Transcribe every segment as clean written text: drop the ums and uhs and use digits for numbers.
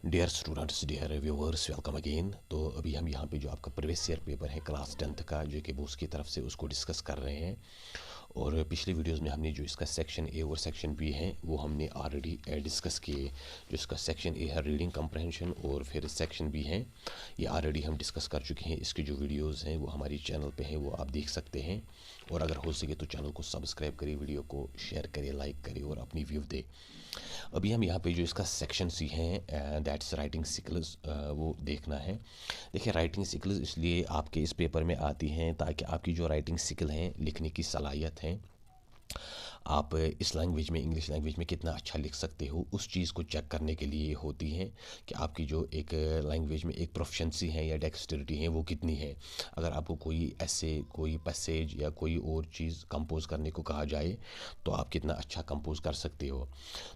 Dear students, dear viewers, welcome again. तो अभी हम यहाँ पे जो आपका प्रीवियस ईयर पेपर है क्लास 10th का, जो कि बोस की तरफ से, उसको डिस्कस कर रहे हैं। और पिछले वीडियोस में हमने जो इसका सेक्शन ए और सेक्शन बी है वो हमने ऑलरेडी डिस्कस किए। जो इसका सेक्शन ए है रीडिंग कंप्रहेंशन और फिर सेक्शन बी है, ये ऑलरेडी हम डिस्कस कर चुके हैं। इसके जो वीडियोस हैं वो हमारी चैनल पे हैं, वो आप देख सकते हैं। और अगर हो सके तो चैनल को सब्सक्राइब करिए, वीडियो को शेयर करिए, लाइक करिए और अपनी व्यू दे। अभी हम यहाँ पे जो इसका सेक्शन सी है दैट्स राइटिंग स्किल्स, वो देखना है। देखिए, राइटिंग स्किल्स इसलिए आपके इस पेपर में आती हैं ताकि आपकी जो राइटिंग स्किल हैं, लिखने की सलाहियत है, आप इस लैंग्वेज में, इंग्लिश लैंग्वेज में कितना अच्छा लिख सकते हो, उस चीज़ को चेक करने के लिए होती हैं कि आपकी जो एक लैंग्वेज में एक प्रोफिशिएंसी है या डेक्स्टरिटी है वो कितनी है। अगर आपको कोई ऐसे कोई पैसेज या कोई और चीज़ कंपोज करने को कहा जाए तो आप कितना अच्छा कंपोज कर सकते हो।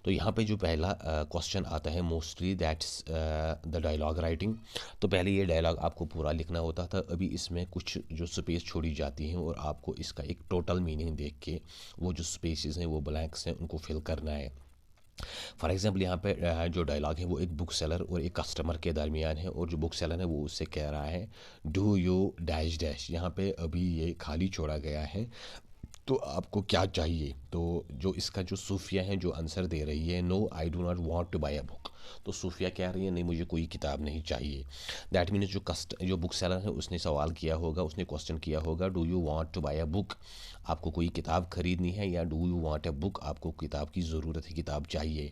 तो यहाँ पे जो पहला क्वेश्चन आता है, mostly that's the dialogue writing. तो पहले ये डायलॉग आपको पूरा लिखना होता था, अभी इसमें कुछ जो स्पेस छोड़ी जाती हैं और आपको इसका एक टोटल मीनिंग देख के वो जो स्पेसेस हैं, वो ब्लैंक्स हैं, उनको फिल करना है। फॉर एग्जांपल यहाँ पे जो डायलॉग है वो एक बुक सेलर और एक कस्टमर के दरमियान है, और जो बुक सेलर है वो उससे कह रहा है डू यू डैश डैश। यहाँ पे अभी ये खाली छोड़ा गया है, तो आपको क्या चाहिए। तो जो इसका जो सूफिया है जो आंसर दे रही है, no I do not want to buy a book. तो सूफिया कह रही है नहीं, मुझे कोई किताब नहीं चाहिए। दैट मीन्स जो बुक सेलर है उसने सवाल किया होगा, उसने क्वेश्चन किया होगा, do you want to buy a book, आपको कोई किताब खरीदनी है, या do you want a book, आपको किताब की ज़रूरत है, किताब चाहिए।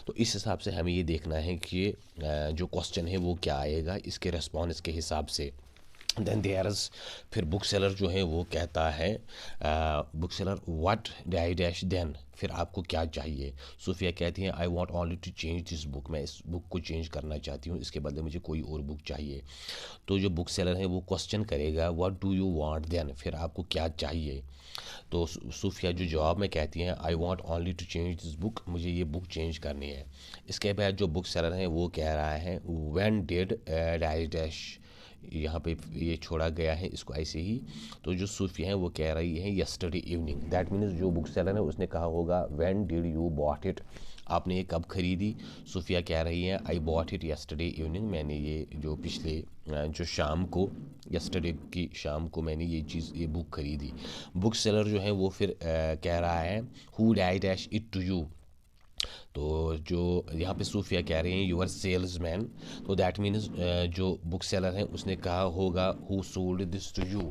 तो इस हिसाब से हमें ये देखना है कि जो क्वेश्चन है वो क्या आएगा, इसके रिस्पॉन्स के हिसाब से। देन देयर इज़, फिर बुक सेलर जो है वो कहता है, book seller what dash dash, then फिर आपको क्या चाहिए। सूफिया कहती है I want only to change this book, मैं इस बुक को चेंज करना चाहती हूँ, इसके बदले मुझे कोई और बुक चाहिए। तो जो बुक सेलर है वो क्वेश्चन करेगा what do you want, then फिर आपको क्या चाहिए। तो सूफिया जो जवाब में कहती हैं I want only to change this book, मुझे ये बुक चेंज करनी है। इसके बाद जो बुक सेलर है वो कह रहा है व्हेन डिड डैश डैश, यहाँ पे ये छोड़ा गया है इसको ऐसे ही। तो जो सूफिया है वो कह रही है यस्टरडे इवनिंग। दैट मीन्स जो बुक सेलर है उसने कहा होगा when did you bought it, आपने ये कब खरीदी। सूफिया कह रही है I bought it yesterday evening, मैंने ये जो पिछले जो शाम को, यस्टरडे की शाम को मैंने ये चीज़, ये बुक खरीदी। बुक सेलर जो है वो फिर कह रहा है who die dash it to you. तो जो यहाँ पे सूफिया कह रहे हैं यूर सेल्स मैन। तो दैट मीन्स जो बुक सेलर है उसने कहा होगा who sold this to you,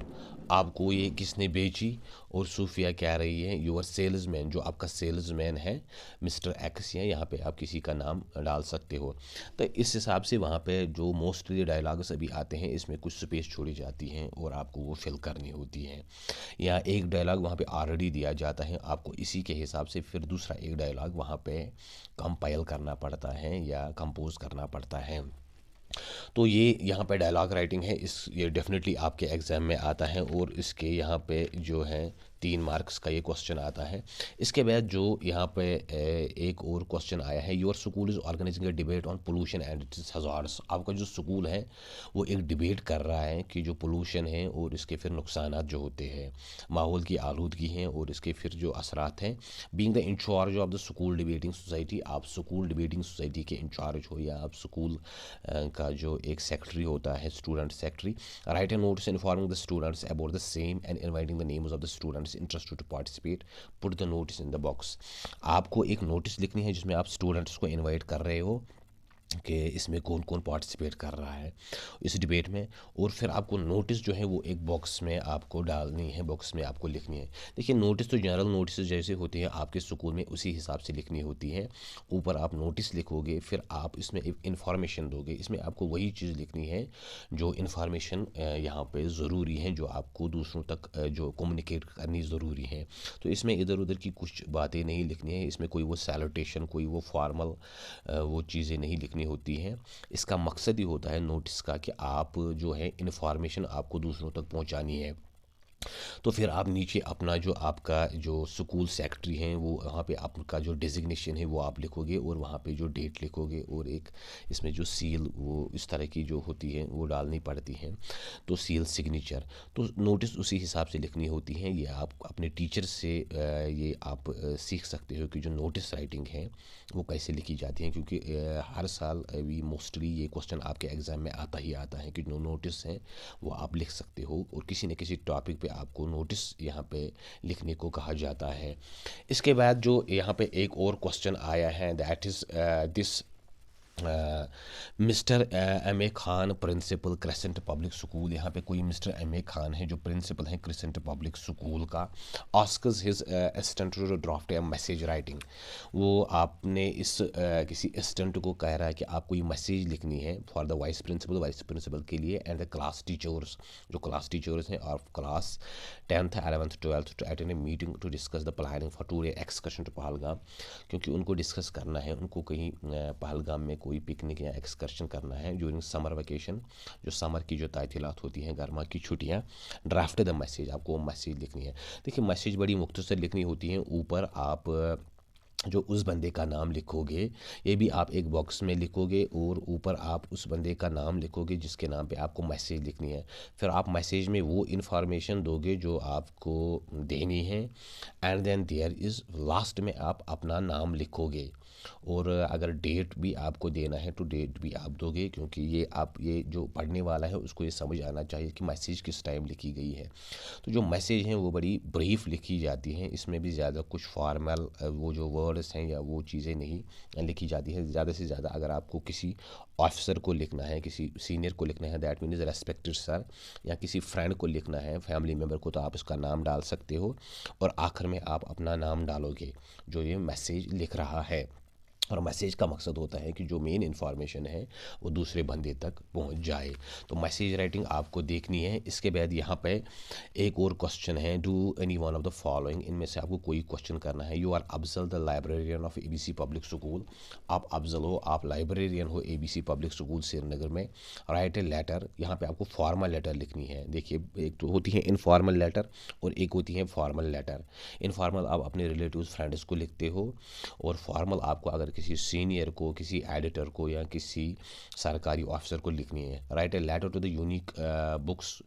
आपको ये किसने बेची। और सूफिया कह रही है यूर सेल्स मैन, जो आपका सेल्स मैन है मिस्टर एक्स, या यहाँ पे आप किसी का नाम डाल सकते हो। तो इस हिसाब से वहाँ पे जो मोस्टली डायलॉग्स अभी आते हैं इसमें कुछ स्पेस छोड़ी जाती हैं और आपको वो फिल करनी होती हैं। या एक डायलॉग वहाँ पे ऑलरेडी दिया जाता है, आपको इसी के हिसाब से फिर दूसरा एक डायलॉग वहाँ पे कंपाइल करना पड़ता है या कंपोज करना पड़ता है। तो ये यहाँ पे डायलॉग राइटिंग है, इस ये डेफिनेटली आपके एग्ज़ाम में आता है, और इसके यहाँ पे जो है 3 मार्क्स का ये क्वेश्चन आता है। इसके बाद जो यहाँ पे एक और क्वेश्चन आया है, your school is organising a debate on pollution and its hazards. आपका जो स्कूल है वो एक डिबेट कर रहा है कि जो पोल्यूशन है और इसके फिर नुकसानात जो होते हैं, माहौल की आलूदगी हैं और इसके फिर जो असरात हैं। Being the incharge of the school debating society, आप स्कूल डिबेटिंग सोसाइटी के इंचार्ज हो या आप स्कूल का जो एक सेक्रेटरी होता है, student secretary. Write a notes informing the students about the same and inviting the names of the students interested to participate, put the notice in the box. आपको एक नोटिस लिखनी है जिसमें आप स्टूडेंट्स को इनवाइट कर रहे हो कि इसमें कौन कौन पार्टिसिपेट कर रहा है इस डिबेट में, और फिर आपको नोटिस जो है वो एक बॉक्स में आपको डालनी है, बॉक्स में आपको लिखनी है। देखिए, नोटिस तो जनरल नोटिस जैसे होती है आपके स्कूल में उसी हिसाब से लिखनी होती है। ऊपर आप नोटिस लिखोगे, फिर आप इसमें एक इन्फॉर्मेशन दोगे, इसमें आपको वही चीज़ लिखनी है जो इन्फॉर्मेशन यहाँ पे ज़रूरी है, जो आपको दूसरों तक जो कम्युनिकेट करनी ज़रूरी है। तो इसमें इधर उधर की कुछ बातें नहीं लिखनी है, इसमें कोई वो सैल्यूटेशन, कोई वो फॉर्मल वो चीज़ें नहीं लिखनी होती हैं। इसका मकसद ही होता है नोटिस का कि आप जो है इन्फॉर्मेशन आपको दूसरों तक पहुंचानी है। तो फिर आप नीचे अपना जो आपका जो स्कूल सेक्रेटरी हैं वो वहाँ पे आपका जो डेजिग्नेशन है वो आप लिखोगे और वहाँ पे जो डेट लिखोगे और एक इसमें जो सील वो इस तरह की जो होती है वो डालनी पड़ती हैं, तो सील सिग्नेचर। तो नोटिस उसी हिसाब से लिखनी होती हैं। ये आप अपने टीचर से ये आप सीख सकते हो कि जो नोटिस राइटिंग है वो कैसे लिखी जाती है, क्योंकि हर साल अभी मोस्टली ये क्वेश्चन आपके एग्ज़ाम में आता ही आता है कि जो नोटिस हैं वो आप लिख सकते हो और किसी न किसी टॉपिक पे आपको नोटिस यहाँ पे लिखने को कहा जाता है। इसके बाद जो यहाँ पे एक और क्वेश्चन आया है, that is this mister M A Khan principal Crescent public school. यहाँ पे कोई मिस्टर एम ए खान है जो प्रिंसिपल हैं क्रेसेंट पब्लिक स्कूल का। Asks his assistant to draft a message writing. वो आपने इस किसी असिस्टेंट को कह रहा है कि आप कोई मैसेज लिखनी है फॉर द वाइस प्रिंसिपल के लिए एंड द क्लास टीचर्स, जो क्लास टीचर्स हैं और class 10th 11th 12th to attend a meeting to discuss the planning for tour excursion to Pahalgam. क्योंकि उनको डिस्कस करना है, उनको कहीं पहलगाम में कोई पिकनिक या एक्सकर्शन करना है ड्यूरिंग समर वेकेशन, जो समर की जो तातीलात होती हैं, गर्मा की छुट्टियाँ। ड्राफ्ट द मैसेज, आपको मैसेज लिखनी है। देखिए मैसेज बड़ी मुख्तसर लिखनी होती है। ऊपर आप जो उस बंदे का नाम लिखोगे ये भी आप एक बॉक्स में लिखोगे और ऊपर आप उस बंदे का नाम लिखोगे जिसके नाम पे आपको मैसेज लिखनी है। फिर आप मैसेज में वो इन्फॉर्मेशन दोगे जो आपको देनी है and then there is last में आप अपना नाम लिखोगे। और अगर डेट भी आपको देना है तो डेट भी आप दोगे, क्योंकि ये जो पढ़ने वाला है उसको ये समझ आना चाहिए कि मैसेज किस टाइम लिखी गई है। तो जो मैसेज हैं वो बड़ी ब्रीफ लिखी जाती हैं, इसमें भी ज़्यादा कुछ फॉर्मल वो जो वर्ड्स हैं या वो चीज़ें नहीं लिखी जाती हैं। ज़्यादा से ज़्यादा अगर आपको किसी ऑफिसर को लिखना है, किसी सीनियर को लिखना है, दैट मीन्स रेस्पेक्टेड सर, या किसी फ्रेंड को लिखना है, फैमिली मेम्बर को, तो आप उसका नाम डाल सकते हो और आखिर में आप अपना नाम डालोगे जो ये मैसेज लिख रहा है। और मैसेज का मकसद होता है कि जो मेन इन्फॉर्मेशन है वो दूसरे बंदे तक पहुंच जाए। तो मैसेज राइटिंग आपको देखनी है। इसके बाद यहाँ पे एक और क्वेश्चन है, do any one of the following, इनमें से आपको कोई क्वेश्चन करना है। You are Afzal the librarian of ABC public school. आप अफजल हो, आप लाइब्रेरियन हो एबीसी पब्लिक स्कूल श्रीनगर में। राइट ए लेटर, यहाँ पे आपको फॉर्मल लेटर लिखनी है। देखिए एक तो होती है इनफॉर्मल लेटर और एक होती है फॉर्मल लेटर। इनफॉर्मल आप अपने रिलेटिव्स फ्रेंड्स को लिखते हो और फॉर्मल आपको अगर किसी सीनियर को, किसी एडिटर को या किसी सरकारी ऑफिसर को लिखनी है। Write a letter to the unique books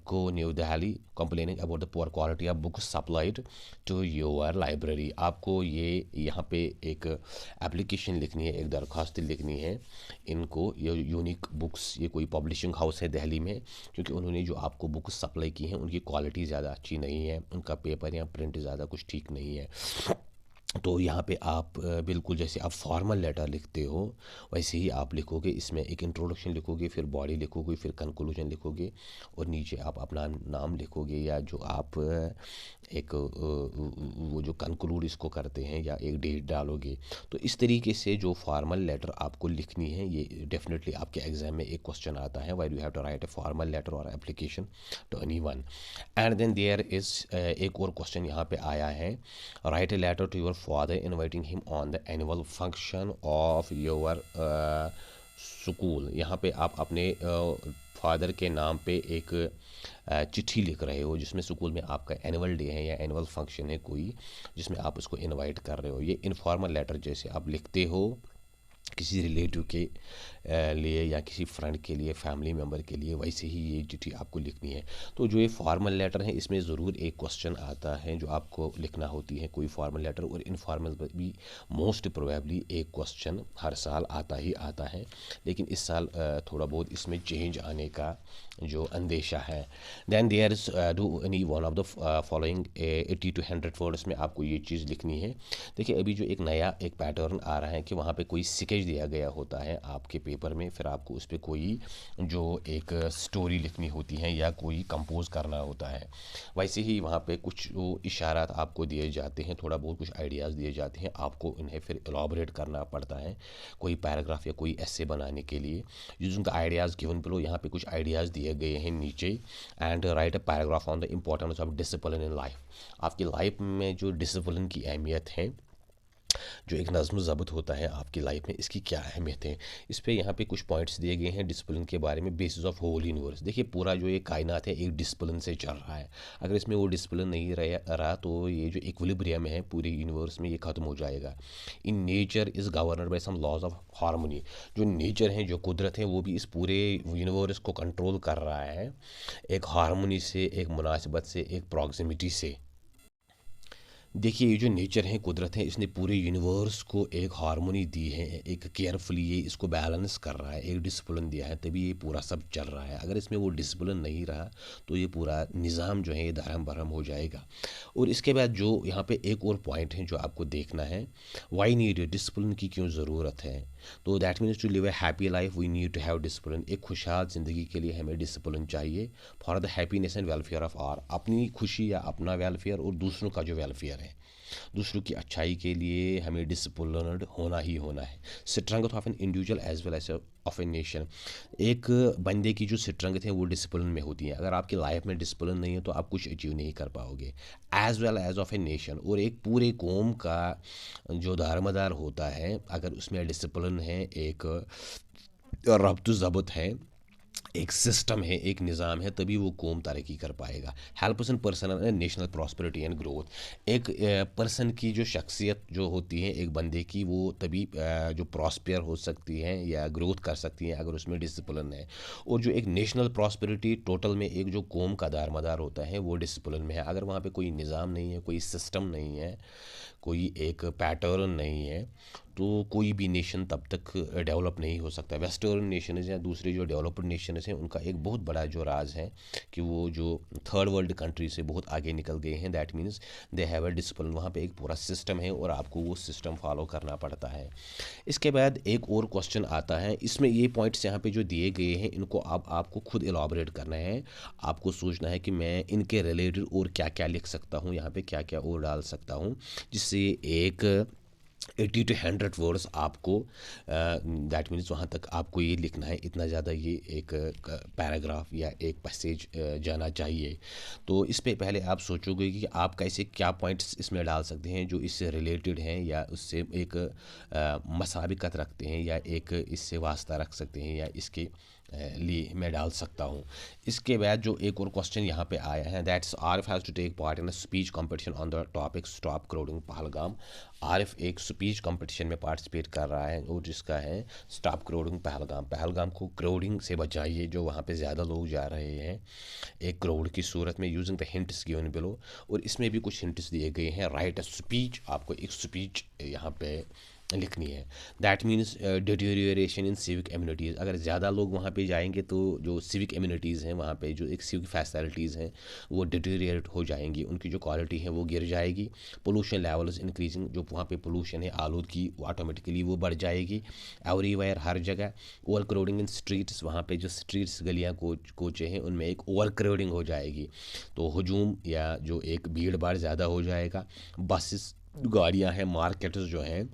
को new Delhi complaining about the poor quality of books supplied to your library. आपको ये यहाँ पे एक एप्लीकेशन लिखनी है, एक दरख्वास्त लिखनी है इनको। ये यूनिक बुक्स, ये कोई पब्लिशिंग हाउस है दिल्ली में, क्योंकि उन्होंने जो आपको बुक्स सप्लाई की हैं उनकी क्वालिटी ज़्यादा अच्छी नहीं है, उनका पेपर या प्रिंट ज़्यादा कुछ ठीक नहीं है। तो यहाँ पे आप बिल्कुल जैसे आप फॉर्मल लेटर लिखते हो वैसे ही आप लिखोगे। इसमें एक इंट्रोडक्शन लिखोगे, फिर बॉडी लिखोगे, फिर कंक्लूजन लिखोगे और नीचे आप अपना नाम लिखोगे, या जो आप एक वो जो कंक्लूड इसको करते हैं या एक डेट डालोगे। तो इस तरीके से जो फॉर्मल लेटर आपको लिखनी है, ये डेफिनेटली आपके एग्जाम में एक क्वेश्चन आता है, why do have to write a formal letter और application to anyone. And then there is एक और क्वेश्चन यहाँ पे आया है, write a letter to your father inviting him on the annual function of your school. यहाँ पे आप अपने फादर के नाम पे एक चिट्ठी लिख रहे हो जिसमें स्कूल में आपका एनुअल डे है या एनुअल फंक्शन है कोई, जिसमें आप उसको इनवाइट कर रहे हो। ये इनफॉर्मल लेटर जैसे आप लिखते हो किसी रिलेटिव के लिए या किसी फ्रेंड के लिए, फैमिली मेम्बर के लिए, वैसे ही ये चिट्ठी आपको लिखनी है। तो जो ये फॉर्मल लेटर है इसमें ज़रूर एक क्वेश्चन आता है जो आपको लिखना होती है, कोई फॉर्मल लेटर। और इनफॉर्मल भी मोस्ट प्रोबेबली एक क्वेश्चन हर साल आता ही आता है, लेकिन इस साल थोड़ा बहुत इसमें चेंज आने का जो अंदेशा है। Then there is do any one of the following 80 to 100 words में आपको ये चीज़ लिखनी है। देखिए अभी जो एक नया एक पैटर्न आ रहा है कि वहाँ पे कोई स्केच दिया गया होता है आपके पेपर में, फिर आपको उस पर कोई जो एक स्टोरी लिखनी होती है या कोई कंपोज करना होता है। वैसे ही वहाँ पे कुछ जो इशारात आपको दिए जाते हैं, थोड़ा बहुत कुछ आइडियाज़ दिए जाते हैं, आपको इन्हें फिर एलॉबरेट करना पड़ता है कोई पैराग्राफ या कोई ऐसे बनाने के लिए। Using the ideas given below, यहाँ पे कुछ आइडियाज़ दिए गए हैं नीचे। And right a paragraph on the importance of discipline in life. आपकी लाइफ में जो डिसिप्लिन की अहमियत है जो एक नज़्म ज़ब्त होता है आपकी लाइफ में, इसकी क्या अहमियत है। इस पे यहाँ पे कुछ पॉइंट्स दिए गए हैं डिसिप्लिन के बारे में, बेसिस ऑफ होल यूनिवर्स। देखिए पूरा जो ये कायनात है एक डिसिप्लिन से चल रहा है। अगर इसमें वो डिसिप्लिन नहीं रहा तो ये जो इक्विलिब्रियम है पूरे यूनिवर्स में ये ख़त्म हो जाएगा। In nature is governed by some laws of harmony. जो नेचर है, जो कुदरत है, वो भी इस पूरे यूनिवर्स को कंट्रोल कर रहा है एक हारमोनी से, एक मुनासिबत से, एक प्रॉक्सिमिटी से। देखिए ये जो नेचर है, कुदरत है, इसने पूरे यूनिवर्स को एक हार्मोनी दी है, एक केयरफुली ये इसको बैलेंस कर रहा है, एक डिसिप्लिन दिया है, तभी ये पूरा सब चल रहा है। अगर इसमें वो डिसिप्लिन नहीं रहा तो ये पूरा निज़ाम जो है ये धर्म भरम हो जाएगा। और इसके बाद जो यहाँ पे एक और पॉइंट है जो आपको देखना है, वाई नीड डिसिप्लिन की क्यों ज़रूरत है। तो that means to live a happy life we need to have discipline. एक खुशहाल ज़िंदगी के लिए हमें डिसिप्लिन चाहिए for the happiness and welfare of our, अपनी खुशी या अपना वेलफेयर और दूसरों का जो वेलफेयर है, दूसरों की अच्छाई के लिए हमें डिसिप्लिन्ड होना ही होना है। Strength of an individual as well as of a nation. एक बंदे की जो स्ट्रेंथ है वो डिसिप्लिन में होती है। अगर आपकी लाइफ में डिसिप्लिन नहीं है तो आप कुछ अचीव नहीं कर पाओगे, as well as of a nation. और एक पूरे कौम का जो दारमदार होता है, अगर उसमें डिसिप्लिन है, एक रब्त ज़ब्त है, एक सिस्टम है, एक निज़ाम है, तभी वो कौम तरक्की कर पाएगा। Helps in personal and national prosperity and growth. एक पर्सन की जो शख्सियत जो होती है एक बंदे की, वो तभी जो प्रॉस्पेयर हो सकती है या ग्रोथ कर सकती है अगर उसमें डिसिप्लिन है। और जो एक नेशनल प्रॉस्पेरिटी, टोटल में एक जो कौम का दारमदार होता है वो डिसिप्लिन में है। अगर वहाँ पे कोई निज़ाम नहीं है, कोई सिस्टम नहीं है, कोई एक पैटर्न नहीं है, तो कोई भी नेशन तब तक डेवलप नहीं हो सकता। वेस्टर्न नेशंस या दूसरे जो डेवलप्ड नेशंस हैं उनका एक बहुत बड़ा जो राज है कि वो जो थर्ड वर्ल्ड कंट्री से बहुत आगे निकल गए हैं, that means they have a discipline. वहाँ पे एक पूरा सिस्टम है और आपको वो सिस्टम फॉलो करना पड़ता है। इसके बाद एक और क्वेश्चन आता है, इसमें ये पॉइंट्स यहाँ पे जो दिए गए हैं इनको आपको खुद एलाबोरेट करना है। आपको सोचना है कि मैं इनके रिलेटेड और क्या क्या लिख सकता हूँ, यहाँ पे क्या क्या और डाल सकता हूँ, जिससे एक 80 to 100 वर्ड्स आपको, दैट मीन्स वहाँ तक आपको ये लिखना है, इतना ज़्यादा ये एक पैराग्राफ या एक पैसेज जाना चाहिए। तो इस पे पहले आप सोचोगे कि आप कैसे क्या पॉइंट्स इसमें डाल सकते हैं जो इससे रिलेटेड हैं या उससे एक मसाबिकत रखते हैं या एक इससे वास्ता रख सकते हैं या इसके लिए मैं डाल सकता हूँ। इसके बाद जो एक और क्वेश्चन यहाँ पे आया है, that's Arif has to take part in a speech competition on the topic stop crowding Pahalgam. Arif एक स्पीच कंपटीशन में पार्टिसिपेट कर रहा है और जिसका है स्टॉप क्राउडिंग पहलगाम। पहलगाम को क्राउडिंग से बचाइए, जो वहाँ पे ज़्यादा लोग जा रहे हैं एक क्राउड की सूरत में, using the hints given below. और इसमें भी कुछ हिंट्स दिए गए हैं। राइट अ स्पीच, आपको एक स्पीच यहाँ पे लिखनी है। That means deterioration in civic immunities. अगर ज़्यादा लोग वहाँ पे जाएंगे तो जो सिविक इम्यूनिटीज़ हैं वहाँ पे, जो एक सिविक फैसिलिटीज़ हैं वो डिटेरियोरेट हो जाएंगी, उनकी जो क्वालिटी है वो गिर जाएगी। पोल्यूशन लेवल्स इंक्रीजिंग, जो वहाँ पे पोल्यूशन है, आलूदगी, वो ऑटोमेटिकली वो बढ़ जाएगी एवरीवेयर, हर जगह। ओवर क्राउडिंग इन स्ट्रीट्स, वहाँ पे जो स्ट्रीट्स, गलियाँ, कोचे हैं, उनमें एक ओवर क्राउडिंग हो जाएगी, तो हजूम या जो एक भीड़ भाड़ ज़्यादा हो जाएगा। बसेस, गाड़ियाँ हैं, मार्केट्स जो हैं,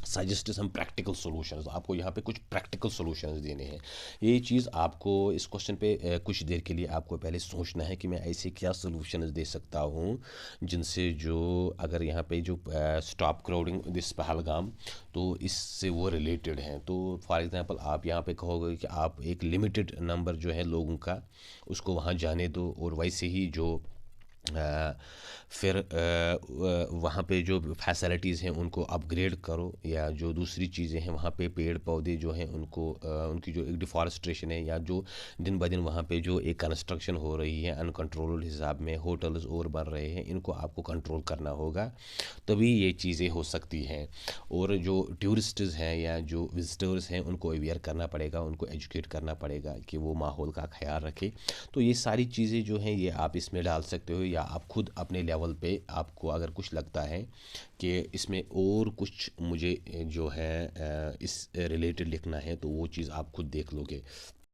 सजेस्ट सम प्रैक्टिकल सॉल्यूशंस। आपको यहाँ पे कुछ प्रैक्टिकल सॉल्यूशंस देने हैं। ये चीज़ आपको इस क्वेश्चन पे कुछ देर के लिए आपको पहले सोचना है कि मैं ऐसे क्या सॉल्यूशंस दे सकता हूँ जिनसे जो, अगर यहाँ पे जो स्टॉप क्राउडिंग दिस पहलगाम, तो इससे वो रिलेटेड हैं। तो फॉर एग्जांपल आप यहाँ पे कहोगे कि आप एक लिमिटेड नंबर जो है लोगों का उसको वहाँ जाने दो, और वैसे ही जो फिर वहाँ पे जो फैसिलिटीज़ हैं उनको अपग्रेड करो, या जो दूसरी चीज़ें हैं वहाँ पे पेड़ पौधे जो हैं उनको उनकी जो एक डिफॉरेस्ट्रेशन है, या जो दिन ब दिन वहाँ पे जो एक कंस्ट्रक्शन हो रही है अनकंट्रोल्ड हिसाब में, होटल्स और बन रहे हैं, इनको आपको कंट्रोल करना होगा, तभी ये चीज़ें हो सकती हैं। और जो टूरिस्ट्स हैं या जो विजिटर्स हैं उनको अवेयर करना पड़ेगा, उनको एजुकेट करना पड़ेगा कि वो माहौल का ख्याल रखें। तो ये सारी चीज़ें जो हैं ये आप इसमें डाल सकते हो, या आप खुद अपने लेवल पे आपको अगर कुछ लगता है कि इसमें और कुछ मुझे जो है इस रिलेटेड लिखना है, तो वो चीज़ आप खुद देख लोगे।